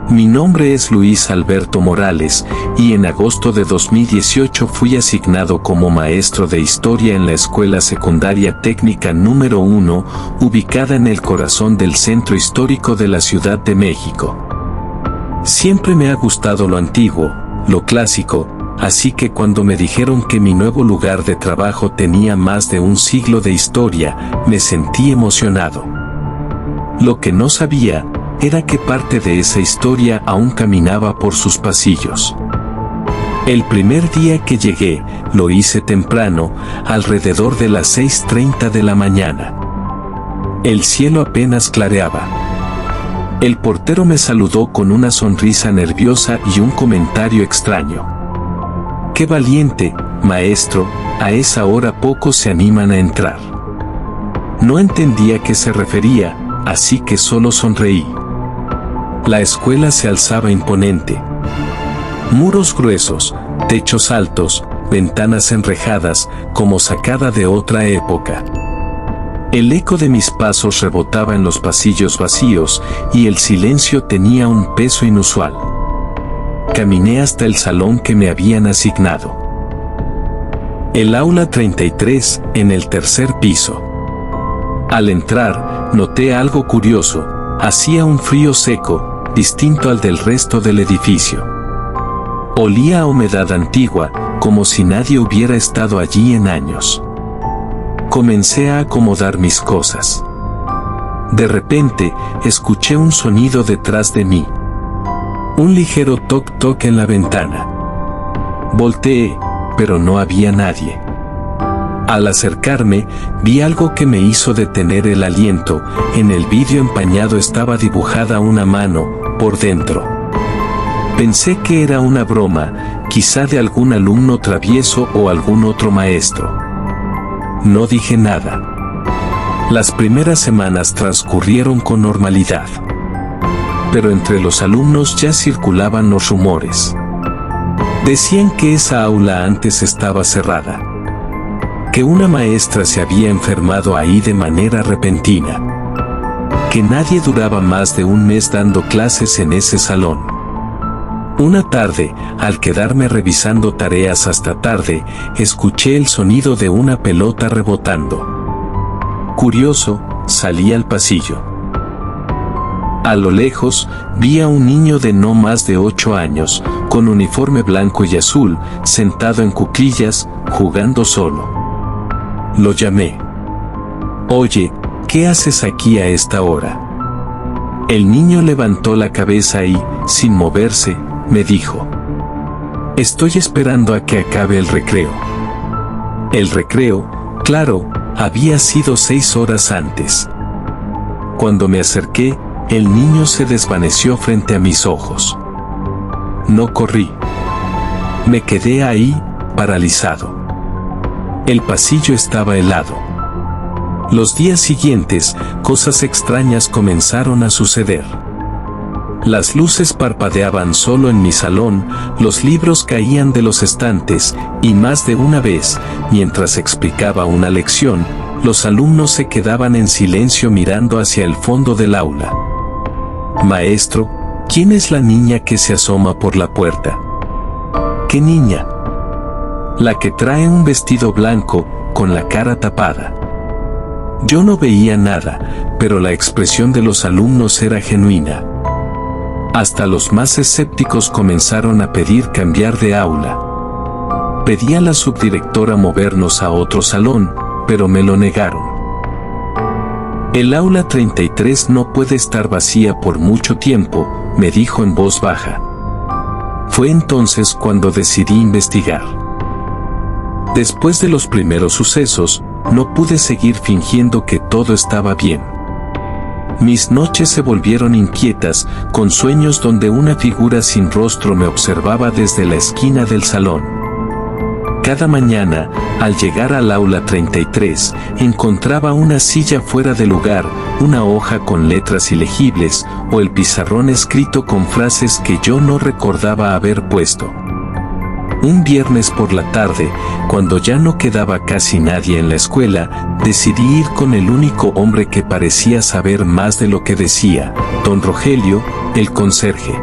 Mi nombre es Luis Alberto Morales y en agosto de 2018 fui asignado como maestro de historia en la Escuela Secundaria Técnica número 1, ubicada en el corazón del centro histórico de la Ciudad de México. Siempre me ha gustado lo antiguo, lo clásico, así que cuando me dijeron que mi nuevo lugar de trabajo tenía más de un siglo de historia, me sentí emocionado. Lo que no sabía era que parte de esa historia aún caminaba por sus pasillos. El primer día que llegué, lo hice temprano, alrededor de las 6:30 de la mañana. El cielo apenas clareaba. El portero me saludó con una sonrisa nerviosa y un comentario extraño. ¡Qué valiente, maestro! A esa hora pocos se animan a entrar. No entendía a qué se refería, así que solo sonreí. La escuela se alzaba imponente. Muros gruesos, techos altos, ventanas enrejadas, como sacada de otra época. El eco de mis pasos rebotaba en los pasillos vacíos y el silencio tenía un peso inusual. Caminé hasta el salón que me habían asignado. El aula 33, en el tercer piso. Al entrar, noté algo curioso. Hacía un frío seco, distinto al del resto del edificio. Olía a humedad antigua, como si nadie hubiera estado allí en años. Comencé a acomodar mis cosas. De repente, escuché un sonido detrás de mí. Un ligero toc-toc en la ventana. Volteé, pero no había nadie. Al acercarme, vi algo que me hizo detener el aliento. En el vidrio empañado estaba dibujada una mano, por dentro. Pensé que era una broma, quizá de algún alumno travieso o algún otro maestro. No dije nada. Las primeras semanas transcurrieron con normalidad. Pero entre los alumnos ya circulaban los rumores. Decían que esa aula antes estaba cerrada. Que una maestra se había enfermado ahí de manera repentina. Que nadie duraba más de un mes dando clases en ese salón. Una tarde, al quedarme revisando tareas hasta tarde, escuché el sonido de una pelota rebotando. Curioso, salí al pasillo. A lo lejos, vi a un niño de no más de 8 años, con uniforme blanco y azul, sentado en cuclillas, jugando solo. Lo llamé. Oye, ¿qué haces aquí a esta hora? El niño levantó la cabeza y, sin moverse, me dijo. Estoy esperando a que acabe el recreo. El recreo, claro, había sido 6 horas antes. Cuando me acerqué, el niño se desvaneció frente a mis ojos. No corrí. Me quedé ahí, paralizado. El pasillo estaba helado. Los días siguientes, cosas extrañas comenzaron a suceder. Las luces parpadeaban solo en mi salón, los libros caían de los estantes, y más de una vez, mientras explicaba una lección, los alumnos se quedaban en silencio mirando hacia el fondo del aula. Maestro, ¿quién es la niña que se asoma por la puerta? ¿Qué niña? La que trae un vestido blanco, con la cara tapada. Yo no veía nada, pero la expresión de los alumnos era genuina. Hasta los más escépticos comenzaron a pedir cambiar de aula. Pedí a la subdirectora movernos a otro salón, pero me lo negaron. El aula 33 no puede estar vacía por mucho tiempo, me dijo en voz baja. Fue entonces cuando decidí investigar. Después de los primeros sucesos, no pude seguir fingiendo que todo estaba bien. Mis noches se volvieron inquietas, con sueños donde una figura sin rostro me observaba desde la esquina del salón. Cada mañana, al llegar al aula 33, encontraba una silla fuera de lugar, una hoja con letras ilegibles, o el pizarrón escrito con frases que yo no recordaba haber puesto. Un viernes por la tarde, cuando ya no quedaba casi nadie en la escuela, decidí ir con el único hombre que parecía saber más de lo que decía, don Rogelio, el conserje.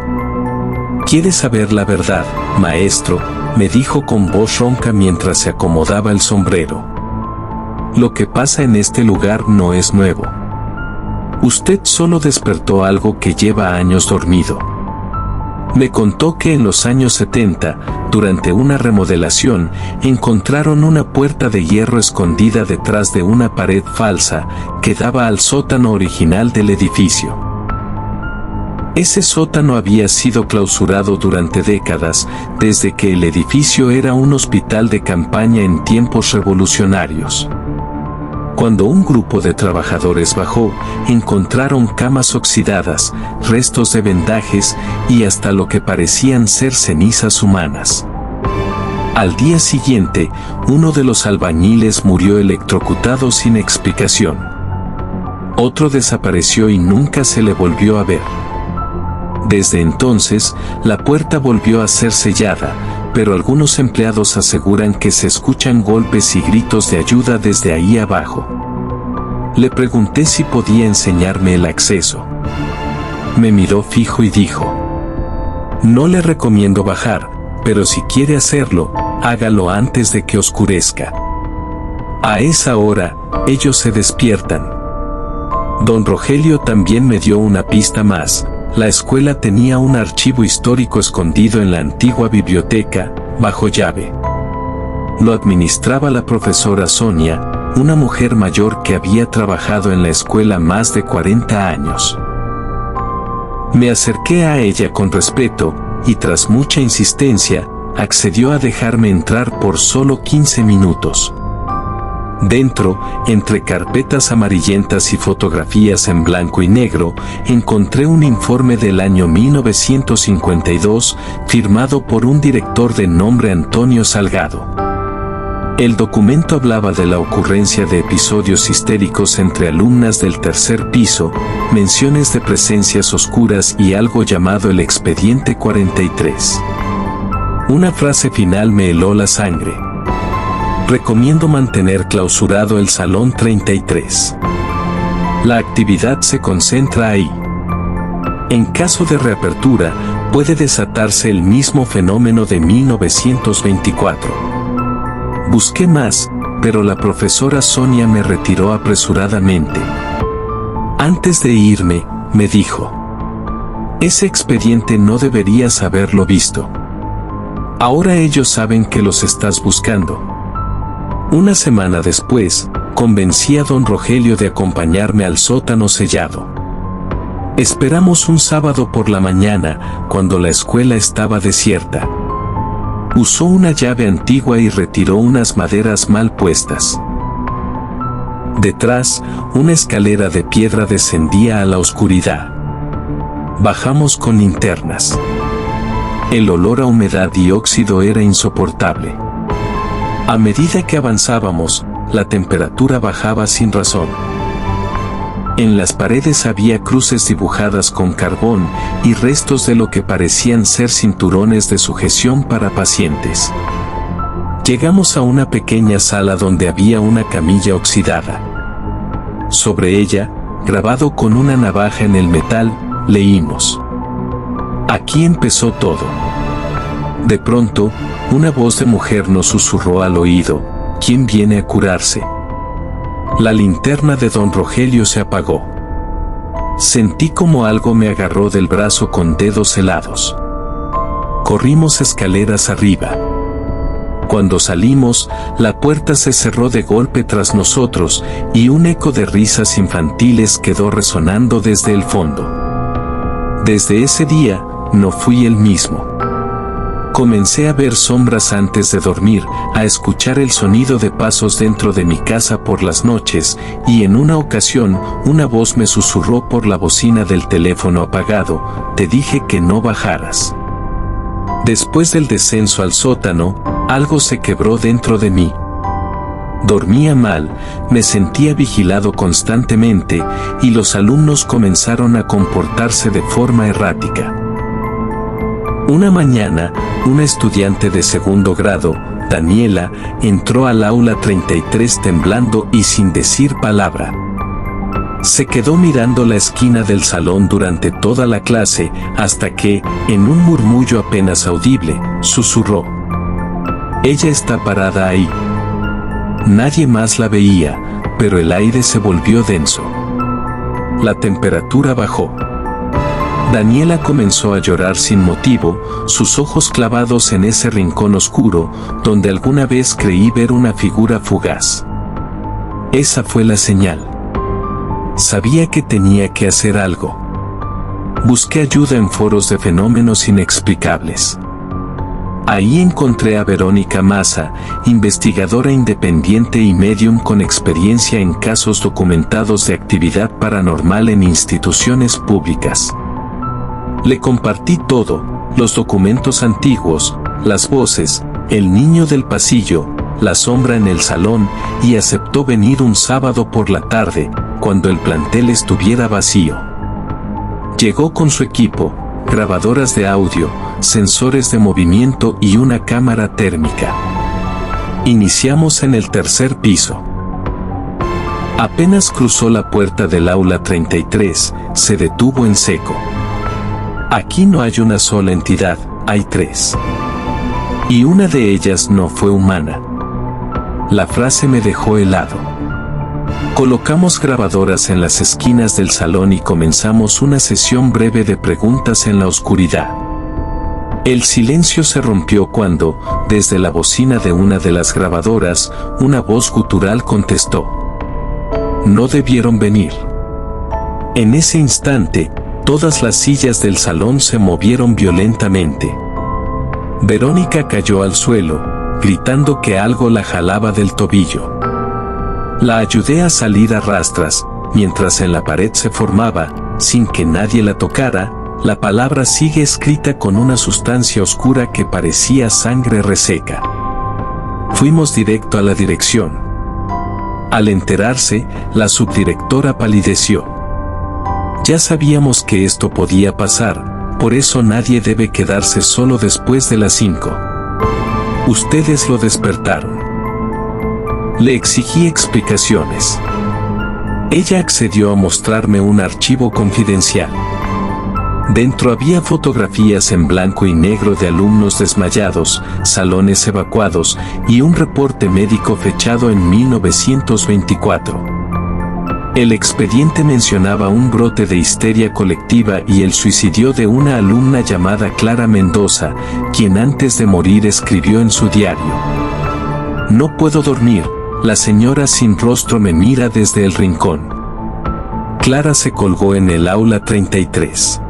¿Quieres saber la verdad, maestro?, me dijo con voz ronca mientras se acomodaba el sombrero. Lo que pasa en este lugar no es nuevo. Usted solo despertó algo que lleva años dormido. Me contó que en los años 70, durante una remodelación, encontraron una puerta de hierro escondida detrás de una pared falsa que daba al sótano original del edificio. Ese sótano había sido clausurado durante décadas, desde que el edificio era un hospital de campaña en tiempos revolucionarios. Cuando un grupo de trabajadores bajó, encontraron camas oxidadas, restos de vendajes y hasta lo que parecían ser cenizas humanas. Al día siguiente, uno de los albañiles murió electrocutado sin explicación. Otro desapareció y nunca se le volvió a ver. Desde entonces, la puerta volvió a ser sellada, pero algunos empleados aseguran que se escuchan golpes y gritos de ayuda desde ahí abajo. Le pregunté si podía enseñarme el acceso. Me miró fijo y dijo: no le recomiendo bajar, pero si quiere hacerlo, hágalo antes de que oscurezca. A esa hora, ellos se despiertan. Don Rogelio también me dio una pista más. La escuela tenía un archivo histórico escondido en la antigua biblioteca, bajo llave. Lo administraba la profesora Sonia, una mujer mayor que había trabajado en la escuela más de 40 años. Me acerqué a ella con respeto, y tras mucha insistencia, accedió a dejarme entrar por solo 15 minutos. Dentro, entre carpetas amarillentas y fotografías en blanco y negro, encontré un informe del año 1952, firmado por un director de nombre Antonio Salgado. El documento hablaba de la ocurrencia de episodios histéricos entre alumnas del tercer piso, menciones de presencias oscuras y algo llamado el Expediente 43. Una frase final me heló la sangre. Recomiendo mantener clausurado el Salón 33. La actividad se concentra ahí. En caso de reapertura, puede desatarse el mismo fenómeno de 1924. Busqué más, pero la profesora Sonia me retiró apresuradamente. Antes de irme, me dijo: ese expediente no deberías haberlo visto. Ahora ellos saben que los estás buscando. Una semana después, convencí a don Rogelio de acompañarme al sótano sellado. Esperamos un sábado por la mañana, cuando la escuela estaba desierta. Usó una llave antigua y retiró unas maderas mal puestas. Detrás, una escalera de piedra descendía a la oscuridad. Bajamos con linternas. El olor a humedad y óxido era insoportable. A medida que avanzábamos, la temperatura bajaba sin razón. En las paredes había cruces dibujadas con carbón y restos de lo que parecían ser cinturones de sujeción para pacientes. Llegamos a una pequeña sala donde había una camilla oxidada. Sobre ella, grabado con una navaja en el metal, leímos: aquí empezó todo. De pronto, una voz de mujer nos susurró al oído: ¿quién viene a curarse? La linterna de don Rogelio se apagó. Sentí como algo me agarró del brazo con dedos helados. Corrimos escaleras arriba. Cuando salimos, la puerta se cerró de golpe tras nosotros y un eco de risas infantiles quedó resonando desde el fondo. Desde ese día, no fui el mismo. Comencé a ver sombras antes de dormir, a escuchar el sonido de pasos dentro de mi casa por las noches, y en una ocasión, una voz me susurró por la bocina del teléfono apagado: te dije que no bajaras. Después del descenso al sótano, algo se quebró dentro de mí. Dormía mal, me sentía vigilado constantemente, y los alumnos comenzaron a comportarse de forma errática. Una mañana, una estudiante de segundo grado, Daniela, entró al aula 33 temblando y sin decir palabra. Se quedó mirando la esquina del salón durante toda la clase hasta que, en un murmullo apenas audible, susurró: «Ella está parada ahí». Nadie más la veía, pero el aire se volvió denso. La temperatura bajó. Daniela comenzó a llorar sin motivo, sus ojos clavados en ese rincón oscuro, donde alguna vez creí ver una figura fugaz. Esa fue la señal. Sabía que tenía que hacer algo. Busqué ayuda en foros de fenómenos inexplicables. Ahí encontré a Verónica Maza, investigadora independiente y medium con experiencia en casos documentados de actividad paranormal en instituciones públicas. Le compartí todo, los documentos antiguos, las voces, el niño del pasillo, la sombra en el salón, y aceptó venir un sábado por la tarde, cuando el plantel estuviera vacío. Llegó con su equipo, grabadoras de audio, sensores de movimiento y una cámara térmica. Iniciamos en el tercer piso. Apenas cruzó la puerta del aula 33, se detuvo en seco. Aquí no hay una sola entidad, hay tres. Y una de ellas no fue humana. La frase me dejó helado. Colocamos grabadoras en las esquinas del salón y comenzamos una sesión breve de preguntas en la oscuridad. El silencio se rompió cuando, desde la bocina de una de las grabadoras, una voz gutural contestó: «No debieron venir». En ese instante, todas las sillas del salón se movieron violentamente. Verónica cayó al suelo, gritando que algo la jalaba del tobillo. La ayudé a salir a rastras, mientras en la pared se formaba, sin que nadie la tocara, la palabra sigue escrita con una sustancia oscura que parecía sangre reseca. Fuimos directo a la dirección. Al enterarse, la subdirectora palideció. Ya sabíamos que esto podía pasar, por eso nadie debe quedarse solo después de las 5. Ustedes lo despertaron. Le exigí explicaciones. Ella accedió a mostrarme un archivo confidencial. Dentro había fotografías en blanco y negro de alumnos desmayados, salones evacuados y un reporte médico fechado en 1924. El expediente mencionaba un brote de histeria colectiva y el suicidio de una alumna llamada Clara Mendoza, quien antes de morir escribió en su diario: «No puedo dormir, la señora sin rostro me mira desde el rincón». Clara se colgó en el aula 33.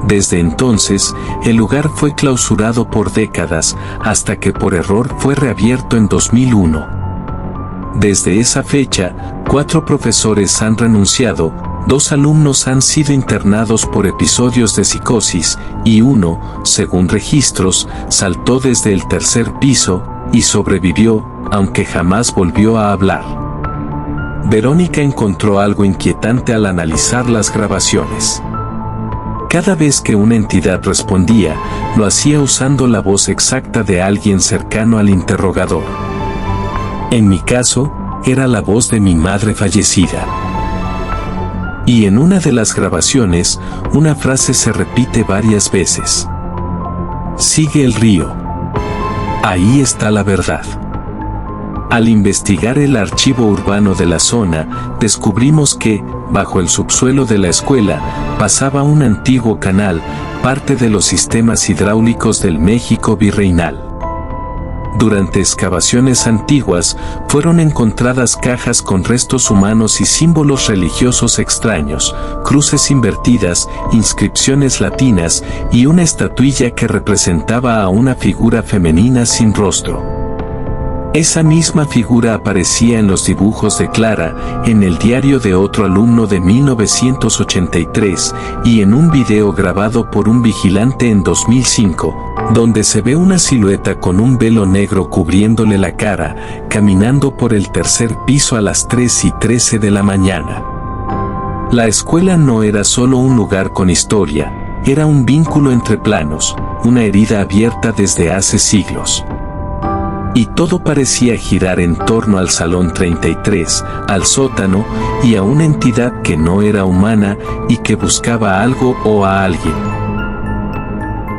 Desde entonces, el lugar fue clausurado por décadas, hasta que por error fue reabierto en 2001. Desde esa fecha, 4 profesores han renunciado, 2 alumnos han sido internados por episodios de psicosis, y uno, según registros, saltó desde el tercer piso, y sobrevivió, aunque jamás volvió a hablar. Verónica encontró algo inquietante al analizar las grabaciones. Cada vez que una entidad respondía, lo hacía usando la voz exacta de alguien cercano al interrogador. En mi caso, era la voz de mi madre fallecida. Y en una de las grabaciones, una frase se repite varias veces: «Sigue el río. Ahí está la verdad». Al investigar el archivo urbano de la zona, descubrimos que, bajo el subsuelo de la escuela, pasaba un antiguo canal, parte de los sistemas hidráulicos del México virreinal. Durante excavaciones antiguas, fueron encontradas cajas con restos humanos y símbolos religiosos extraños, cruces invertidas, inscripciones latinas y una estatuilla que representaba a una figura femenina sin rostro. Esa misma figura aparecía en los dibujos de Clara, en el diario de otro alumno de 1983 y en un video grabado por un vigilante en 2005, donde se ve una silueta con un velo negro cubriéndole la cara, caminando por el tercer piso a las 3:13 de la mañana. La escuela no era solo un lugar con historia, era un vínculo entre planos, una herida abierta desde hace siglos. Y todo parecía girar en torno al Salón 33, al sótano, y a una entidad que no era humana y que buscaba algo o a alguien.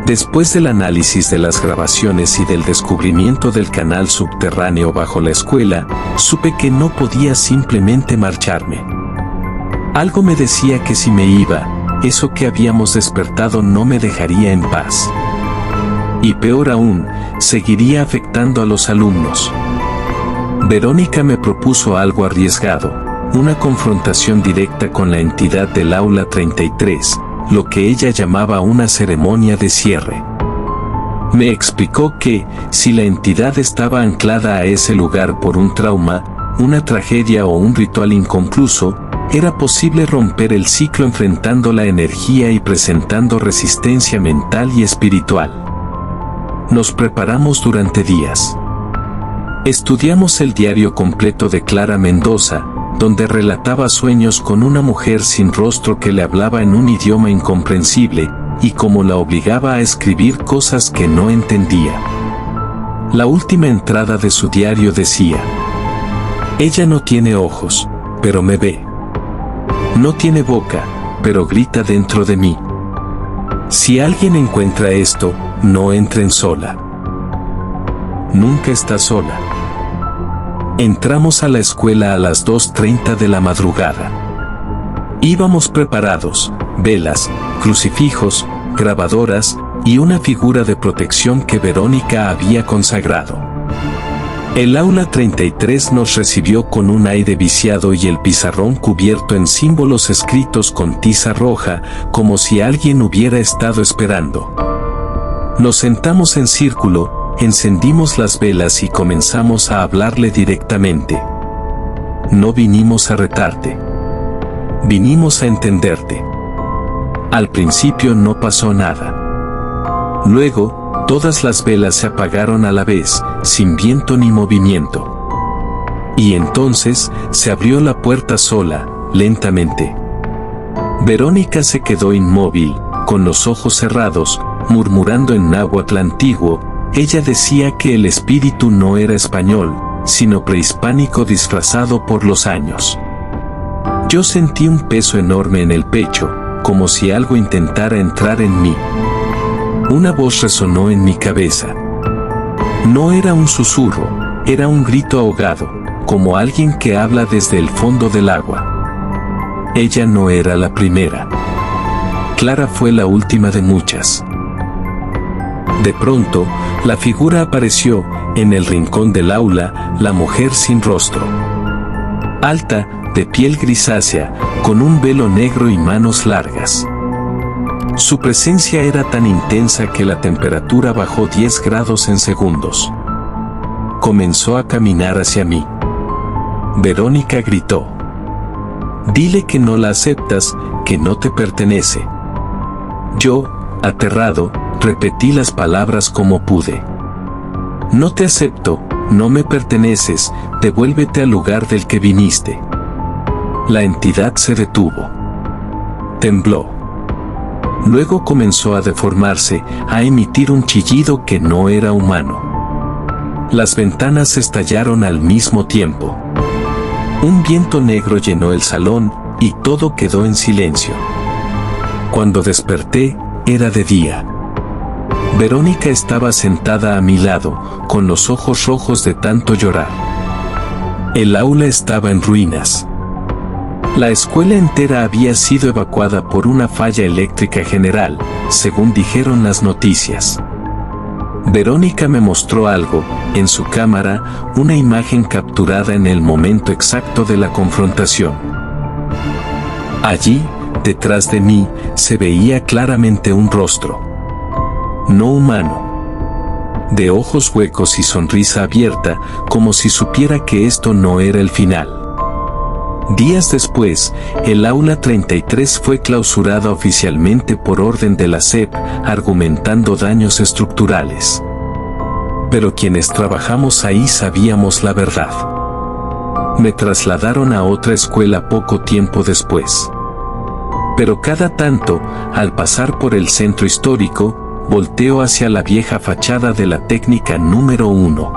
Después del análisis de las grabaciones y del descubrimiento del canal subterráneo bajo la escuela, supe que no podía simplemente marcharme. Algo me decía que si me iba, eso que habíamos despertado no me dejaría en paz. Y peor aún, seguiría afectando a los alumnos. Verónica me propuso algo arriesgado, una confrontación directa con la entidad del aula 33, lo que ella llamaba una ceremonia de cierre. Me explicó que, si la entidad estaba anclada a ese lugar por un trauma, una tragedia o un ritual inconcluso, era posible romper el ciclo enfrentando la energía y presentando resistencia mental y espiritual. Nos preparamos durante días. Estudiamos el diario completo de Clara Mendoza, donde relataba sueños con una mujer sin rostro que le hablaba en un idioma incomprensible, y cómo la obligaba a escribir cosas que no entendía. La última entrada de su diario decía: ella no tiene ojos, pero me ve. No tiene boca, pero grita dentro de mí. Si alguien encuentra esto, no entren sola. Nunca está sola. Entramos a la escuela a las 2:30 de la madrugada. Íbamos preparados, velas, crucifijos, grabadoras y una figura de protección que Verónica había consagrado. El aula 33 nos recibió con un aire viciado y el pizarrón cubierto en símbolos escritos con tiza roja, como si alguien hubiera estado esperando. Nos sentamos en círculo, encendimos las velas y comenzamos a hablarle directamente. No vinimos a retarte. Vinimos a entenderte. Al principio no pasó nada. Luego, todas las velas se apagaron a la vez, sin viento ni movimiento. Y entonces, se abrió la puerta sola, lentamente. Verónica se quedó inmóvil, con los ojos cerrados, murmurando en náhuatl antiguo. Ella decía que el espíritu no era español, sino prehispánico disfrazado por los años. Yo sentí un peso enorme en el pecho, como si algo intentara entrar en mí. Una voz resonó en mi cabeza. No era un susurro, era un grito ahogado, como alguien que habla desde el fondo del agua. Ella no era la primera. Clara fue la última de muchas. De pronto, la figura apareció, en el rincón del aula, la mujer sin rostro. Alta, de piel grisácea, con un velo negro y manos largas. Su presencia era tan intensa que la temperatura bajó 10 grados en segundos. Comenzó a caminar hacia mí. Verónica gritó: dile que no la aceptas, que no te pertenece. Yo, aterrado, repetí las palabras como pude. No te acepto, no me perteneces, devuélvete al lugar del que viniste. La entidad se detuvo. Tembló. Luego comenzó a deformarse, a emitir un chillido que no era humano. Las ventanas estallaron al mismo tiempo. Un viento negro llenó el salón, y todo quedó en silencio. Cuando desperté, era de día. Verónica estaba sentada a mi lado, con los ojos rojos de tanto llorar. El aula estaba en ruinas. La escuela entera había sido evacuada por una falla eléctrica general, según dijeron las noticias. Verónica me mostró algo, en su cámara, una imagen capturada en el momento exacto de la confrontación. Allí, detrás de mí, se veía claramente un rostro. No humano. De ojos huecos y sonrisa abierta, como si supiera que esto no era el final. Días después, el aula 33 fue clausurada oficialmente por orden de la SEP, argumentando daños estructurales. Pero quienes trabajamos ahí sabíamos la verdad. Me trasladaron a otra escuela poco tiempo después. Pero cada tanto, al pasar por el centro histórico, volteo hacia la vieja fachada de la técnica número 1.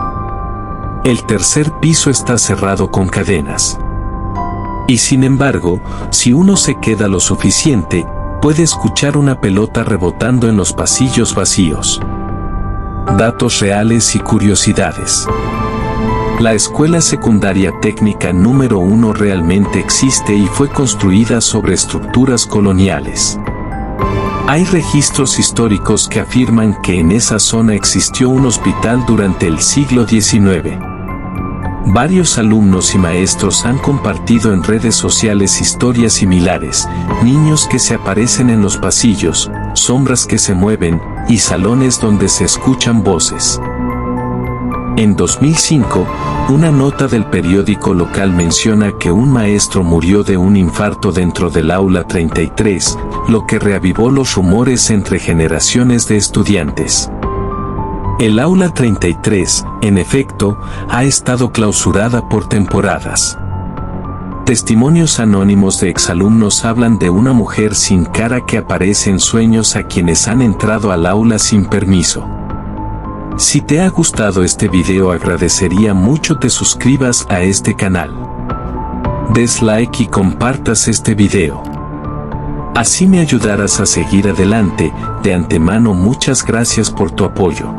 El tercer piso está cerrado con cadenas. Y sin embargo, si uno se queda lo suficiente, puede escuchar una pelota rebotando en los pasillos vacíos. Datos reales y curiosidades. La Escuela Secundaria Técnica número 1 realmente existe y fue construida sobre estructuras coloniales. Hay registros históricos que afirman que en esa zona existió un hospital durante el siglo XIX. Varios alumnos y maestros han compartido en redes sociales historias similares, niños que se aparecen en los pasillos, sombras que se mueven, y salones donde se escuchan voces. En 2005, una nota del periódico local menciona que un maestro murió de un infarto dentro del aula 33, lo que reavivó los rumores entre generaciones de estudiantes. El aula 33, en efecto, ha estado clausurada por temporadas. Testimonios anónimos de exalumnos hablan de una mujer sin cara que aparece en sueños a quienes han entrado al aula sin permiso. Si te ha gustado este video, agradecería mucho te suscribas a este canal. Des like y compartas este video. Así me ayudarás a seguir adelante. De antemano, muchas gracias por tu apoyo.